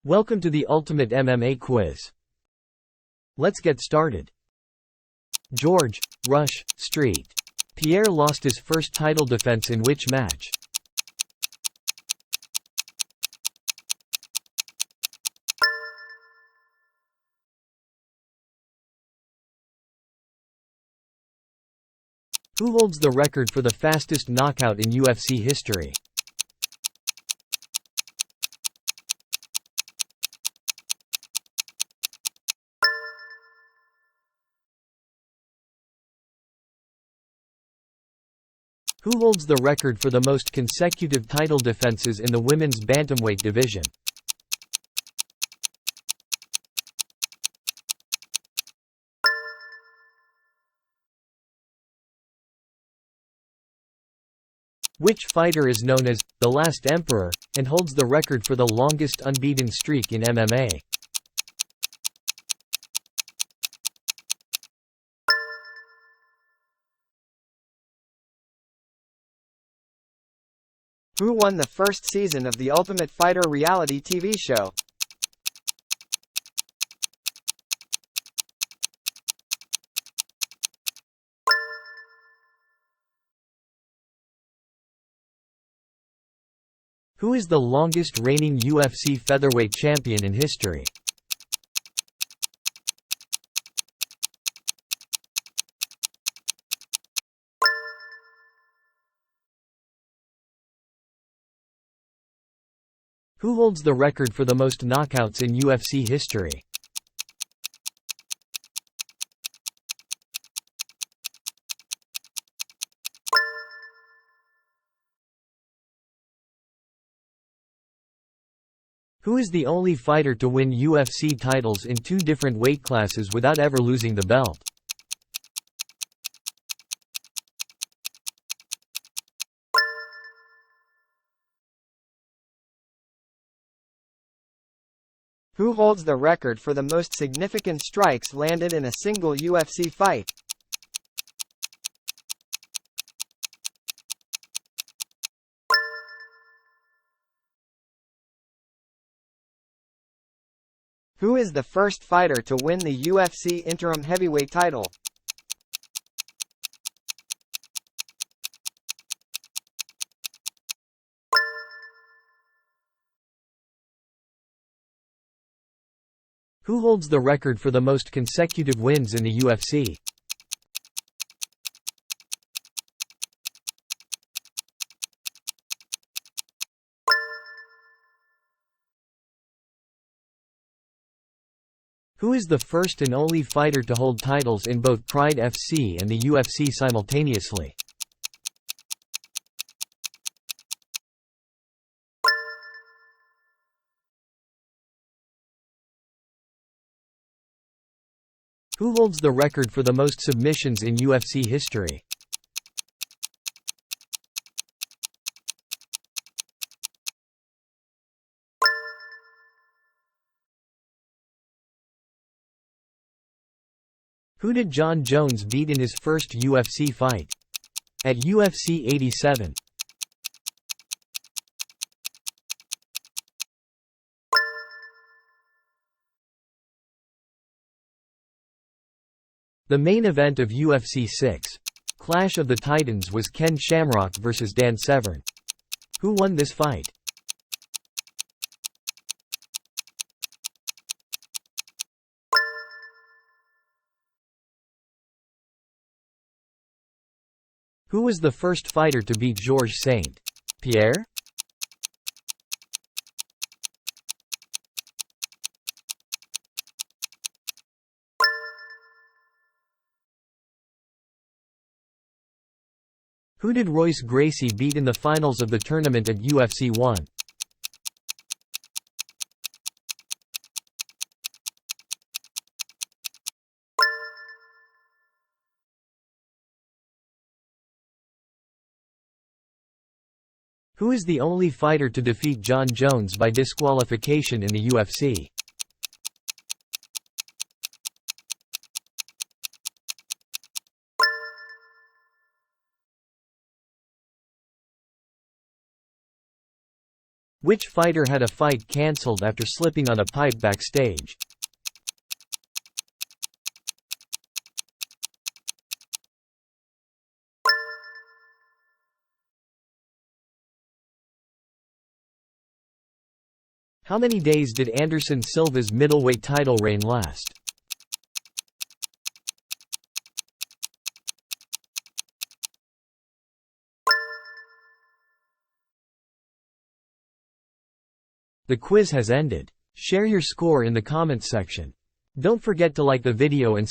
Welcome to the Ultimate MMA Quiz. Let's get started. George Rush Street Pierre lost his first title defense in which match? Who holds the record for the fastest knockout in UFC history? Who holds the record for the most consecutive title defenses in the women's bantamweight division? Which fighter is known as the Last Emperor and holds the record for the longest unbeaten streak in MMA? Who won the first season of The Ultimate Fighter reality TV show? Who is the longest reigning UFC featherweight champion in history? Who holds the record for the most knockouts in UFC history? Who is the only fighter to win UFC titles in two different weight classes without ever losing the belt? Who holds the record for the most significant strikes landed in a single UFC fight? Who is the first fighter to win the UFC interim heavyweight title? Who holds the record for the most consecutive wins in the UFC? Who is the first and only fighter to hold titles in both Pride FC and the UFC simultaneously? Who holds the record for the most submissions in UFC history? Who did Jon Jones beat in his first UFC fight? At UFC 87. The main event of UFC 6, Clash of the Titans, was Ken Shamrock vs Dan Severn. Who won this fight? Who was the first fighter to beat Georges St. Pierre? Who did Royce Gracie beat in the finals of the tournament at UFC 1? Who is the only fighter to defeat Jon Jones by disqualification in the UFC? Which fighter had a fight cancelled after slipping on a pipe backstage? How many days did Anderson Silva's middleweight title reign last? The quiz has ended. Share your score in the comments section. Don't forget to like the video and